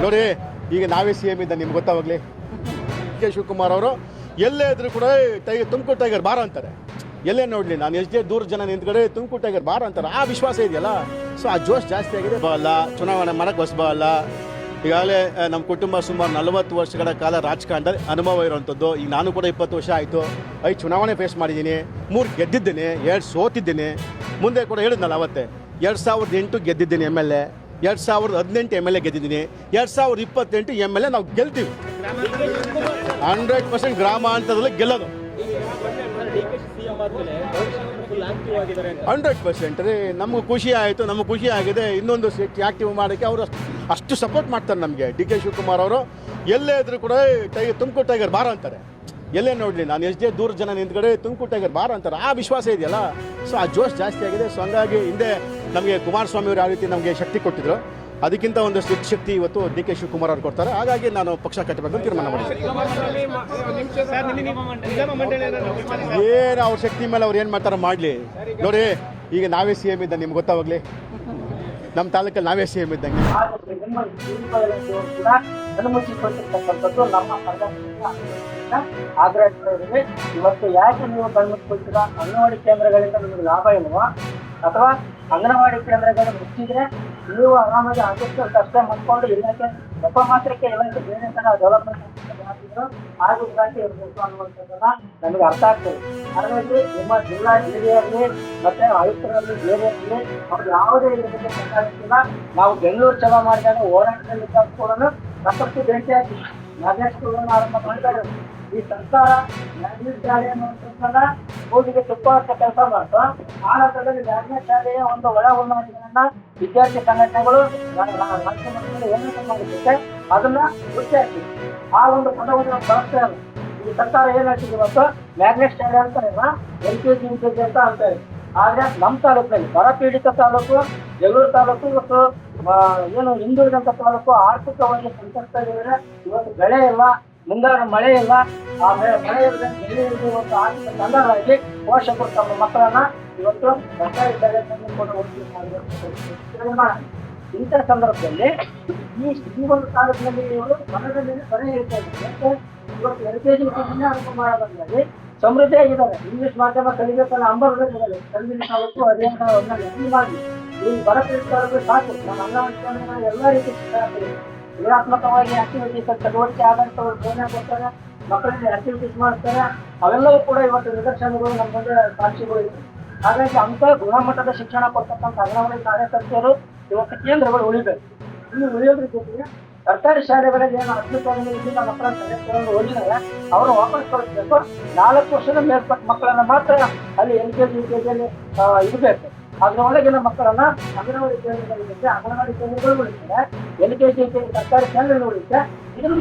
ನೋಡಿ, ಈಗ ನಾವೇ ಸಿ ಎಂ ಇದ್ದ ನಿಮ್ಗೆ ಗೊತ್ತಾವಾಗಲಿ. ಕೆ ಶಿವಕುಮಾರ್ ಅವರು ಎಲ್ಲೇ ಇದ್ರು ಕೂಡ ತುಮಕೂರು ಟೈಗರ್ ಬಾರ ಅಂತಾರೆ. ಎಲ್ಲೇ ನೋಡಲಿ, ನಾನು ಎಷ್ಟೇ ದೂರ ಜನ ನಿಂತ್ಕಡೆ ತುಮಕೂರು ಟೈಗರ್ ಬಾರ ಅಂತಾರೆ. ಆ ವಿಶ್ವಾಸ ಇದೆಯಲ್ಲ, ಸೊ ಆ ಜೋಶ್ ಜಾಸ್ತಿ ಆಗಿದೆ. ಬಲ್ಲ ಚುನಾವಣೆ ಮಾಡೋಕ್ಕೆ ಹೊಸಬಲ್ಲ. ಈಗಾಗಲೇ ನಮ್ಮ ಕುಟುಂಬ ಸುಮಾರು 40 ವರ್ಷಗಳ ಕಾಲ ರಾಜಕಾರಣದಲ್ಲಿ ಅನುಭವ ಇರೋವಂಥದ್ದು. ಈಗ ನಾನು ಕೂಡ 20 ವರ್ಷ ಆಯಿತು. 5 ಚುನಾವಣೆ ಫೇಸ್ ಮಾಡಿದ್ದೀನಿ, 3 ಗೆದ್ದಿದ್ದೀನಿ, 2 ಸೋತಿದ್ದೀನಿ. ಮುಂದೆ ಕೂಡ ಹೇಳಿದ್ನಲ್ಲ ಅವತ್ತೇ, 2008 ಗೆದ್ದಿದ್ದೀನಿ MLA, 2018 MLA ಗೆದ್ದಿದ್ದೀನಿ, 2028 MLA ನಾವು ಗೆಲ್ತೀವಿ. 100% ಗ್ರಾಮ ಹಂತದಲ್ಲಿ ಗೆಲ್ಲೋದು 100% ರೀ. ನಮಗೂ ಖುಷಿ ಆಯಿತು, ನಮಗೆ ಖುಷಿ ಆಗಿದೆ. ಇನ್ನೊಂದು ಆ್ಯಕ್ಟಿವ್ ಮಾಡೋಕ್ಕೆ ಅವರು ಅಷ್ಟು ಸಪೋರ್ಟ್ ಮಾಡ್ತಾರೆ ನಮಗೆ. ಡಿ ಕೆ ಶಿವಕುಮಾರ್ ಅವರು ಎಲ್ಲೇ ಇದ್ರು ಕೂಡ ತುಮಕೂರು ಟೈಗರ್ ಬಾರ ಅಂತಾರೆ. ಎಲ್ಲೇ ನೋಡಲಿ, ನಾನು ಎಷ್ಟೇ ದೂರ ಜನ ನಿಂತ್ಕಡೆ ತುಮಕೂರು ಟೈಗರ್ ಬಾರ ಅಂತಾರೆ. ಆ ವಿಶ್ವಾಸ ಇದೆಯಲ್ಲ, ಸೊ ಆ ಜೋಶ್ ಜಾಸ್ತಿ ಆಗಿದೆ. ಸೊ ಹಂಗಾಗಿ ಹಿಂದೆ ನಮಗೆ ಕುಮಾರಸ್ವಾಮಿ ಅವರು ಯಾವ ರೀತಿ ನಮಗೆ ಶಕ್ತಿ ಕೊಟ್ಟಿದ್ರು, ಅದಕ್ಕಿಂತ ಒಂದಷ್ಟು ಶಕ್ತಿ ಇವತ್ತು ಡಿ ಕೆ ಶಿವಕುಮಾರ್ ಅವರು ಕೊಡ್ತಾರೆ. ಹಾಗಾಗಿ ನಾನು ಪಕ್ಷ ಕಟ್ಟಬೇಕು ಅಂತ ತೀರ್ಮಾನ ಮಾಡಿದ್ದೀನಿ. ಏನು ಅವ್ರ ಶಕ್ತಿ ಮೇಲೆ ಅವ್ರು ಏನು ಮಾಡ್ತಾರೋ ಮಾಡಲಿ. ನೋಡಿ, ಈಗ ನಾವೇ ಸಿ ಎಂ ಇದ್ದ ನಿಮ್ಗೆ ಗೊತ್ತಾವಾಗಲಿ. ನಮ್ಮ ತಾಲೂಕಲ್ಲಿ ನಾವೇ ಸಿ ಎಂ ಇದ್ದಂಗೆ. ಆಗ್ರಹ ಇವತ್ತು ಯಾಕೆ ನೀವು ಕಣ್ಮುಚ್ಚಿಕೊಳ್ತೀರಾ? ಅಂಗನವಾಡಿ ಕೇಂದ್ರಗಳಿಂದ ನಿಮಗೆ ಲಾಭ ಇಲ್ವಾ? ಅಥವಾ ಅಂಗನವಾಡಿ ಕೇಂದ್ರಗಳು ಮುಚ್ಚಿದ್ರೆ ನೀವು ಆರಾಮಾಗಿ ಆದಷ್ಟು ಅಷ್ಟೇ ಮಾಡ್ಕೊಂಡು ಇಲಾಖೆ ಒಬ್ಬ ಮಾತ್ರಕ್ಕೆ ಇಲಾಖೆ ಬೇರೆ ತರ ಡೆವಲಪ್ಮೆಂಟ್ ಮಾಡ್ತಿದ್ರು ಆಗ ಇಲಾಖೆ ಇರಬೇಕು ಅನ್ನುವಂಥದ್ದನ್ನ ನಮಗೆ ಅರ್ಥ ಆಗ್ತದೆ. ಹಾಗಾಗಿ ನಿಮ್ಮ ಜಿಲ್ಲಾ ಜಿಲ್ಲೆಯಲ್ಲಿ ಮತ್ತೆ ಆಯುಕ್ತರಲ್ಲಿ ಬೇರೆ ಅವ್ರು ಯಾವುದೇ ಇದಕ್ಕೆ ಬೇಕಾಗಿಲ್ಲ. ನಾವು ಬೆಂಗಳೂರು ಚಲೋ ಮಾಡಿದಾಗ ಹೋರಾಟದಲ್ಲಿ ಕೂಡ ಪ್ರಕೃತಿ ಭೇಟಿಯಾಗಿ ನಾಗೇಶ್ವರನ್ನು ಆರಂಭ ಮಾಡ್ತಾರೆ. ಈ ಸರ್ಕಾರ ಮ್ಯಾಗ್ನೆಟ್ ಶಾಲೆ ಅನ್ನುವಂಥದ್ದನ್ನ ಕೂದಿಗೆ ತುಪ್ಪ ಅಂತ ಕೆಲಸ ಮಾಡ್ತಾ ಆ ಹಂತದಲ್ಲಿ ಮ್ಯಾಗ್ನೆಟ್ ಶಾಲೆಯ ಒಂದು ಒಳ ಉನ್ನತಿಗಳನ್ನ ವಿದ್ಯಾರ್ಥಿ ಸಂಘಟನೆಗಳು ರಾಜ್ಯ ಮಟ್ಟದಲ್ಲಿ ಏನಾದ್ರು ಮಾಡಿರುತ್ತೆ ಅದನ್ನ ಗುರುತಿಸಿ ಆ ಒಂದು ಪದವನ್ನು ಬಳಸ್ತಾ ಇಲ್ಲ. ಈ ಸರ್ಕಾರ ಏನ್ ಹೇಳ್ತಿದೆ ಇವತ್ತು ಮ್ಯಾಗ್ನೆಟ್ ಶಾಲೆ ಅಂತ LKG UKG ಅಂತ ಅಂತಾರೆ. ಆದ್ರೆ ನಮ್ಮ ತಾಲೂಕಿನಲ್ಲಿ ಬರ ಪೀಡಿತ ತಾಲೂಕು ಜಗಳೂರು ತಾಲೂಕು ಇವತ್ತು ಏನು ಹಿಂದುಳಿದಂತ ತಾಲೂಕು ಆರ್ಥಿಕವಾಗಿ ಸಂಕಷ್ಟದಲ್ಲಿದೆ. ಇವತ್ತು ಬೆಳೆ ಇಲ್ಲ, ಮುಂಗಾರು ಮಳೆ ಇಲ್ಲ. ಆ ಮಳೆ ಇಲ್ಲದೆ ಇವತ್ತು ಆರ್ಥಿಕ ಸಂದರ್ಭದಲ್ಲಿ ಪೋಷಕರು ತಮ್ಮ ಮಕ್ಕಳನ್ನ ಇವತ್ತು ಸರ್ಕಾರಿ ಶಾಲೆಗಳನ್ನು ಕೂಡ ಇಂಥ ಸಂದರ್ಭದಲ್ಲಿ ಈ ಒಂದು ತಾಲೂಕಿನಲ್ಲಿ ಇವರು ಮನದಲ್ಲಿ ಬರೆ ಇರ್ತಾ ಇದ್ದಾರೆ. ಇವತ್ತು LKG UKG ಆರಂಭ ಮಾಡೋದ್ರಲ್ಲಿ ಸಮೃದ್ಧಿಯಾಗಿದ್ದಾರೆ. ಇಂಗ್ಲಿಷ್ ಮಾಧ್ಯಮ ಕಲಿಬೇಕನ್ನ ಅಂಬರ್ಗಳಿದ್ದಾರೆ. ಕಲ್ಲಿನ ತಾಲೂಕು ಅದೇ ಮಾಡಿ ಈ ಬರಪೀಡಿತ ತಾಲೂಕು ಸಾಕು ನಮ್ಮ ಅಂಗನವಾಡಿ ಕೇಂದ್ರಗಳು ಎಲ್ಲ ರೀತಿ ಕ್ರಿಯಾತ್ಮಕವಾಗಿ ಆಕ್ಟಿವಿಟೀಸ್ ಚಟುವಟಿಕೆ ಆದಂತವ್ರು ಪ್ರೇರಣೆ ಕೊಡ್ತಾರೆ, ಮಕ್ಕಳಿಗೆ ಆಕ್ಟಿವಿಟೀಸ್ ಮಾಡ್ತಾರೆ. ಅವೆಲ್ಲವೂ ಕೂಡ ಇವತ್ತು ನಿದರ್ಶನಗಳು ನಮ್ಮ ಮುಂದೆ ಸಾಕ್ಷಿಗಳು ಇವೆ. ಹಾಗಾಗಿ ಅಂತ ಗುಣಮಟ್ಟದ ಶಿಕ್ಷಣ ಕೊಡ್ತಕ್ಕಂಥ ಅಂಗನವಾಡಿ ಕಾರ್ಯಕರ್ತೆಯರು ಇವತ್ತು ಕೇಂದ್ರಗಳು ಉಳಿಬೇಕು. ಇಲ್ಲಿ ಉಳಿಯೋದ್ರ ಜೊತೆಗೆ ಸರ್ಕಾರಿ ಶಾಲೆಗಳಲ್ಲಿ ಏನು 10 ಇಲ್ಲಿಂದ ಮಕ್ಕಳನ್ನ ತೆಗೆದುಕೊಂಡು ಹೋಗಿದ್ದಾರೆ ಅವರು ವಾಪಸ್ ಕಳಿಸ್ಬೇಕು. 4 ವರ್ಷದ ಮೇಲ್ಪಟ್ಟ ಮಕ್ಕಳನ್ನ ಮಾತ್ರ ಅಲ್ಲಿ LKG UKG ಇರಬೇಕು. ಅದರೊಳಗಿನ ಮಕ್ಕಳನ್ನ ಅಂಗನವಾಡಿ ಕೇಂದ್ರದಲ್ಲಿ ಅಂಗನವಾಡಿ ಕೇಂದ್ರಗಳು ಉಳಿತಾರೆ, LKG UKG ಸರ್ಕಾರಿ ಕೇಂದ್ರಗಳು ಉಳಿತೆ. ಇದನ್ನು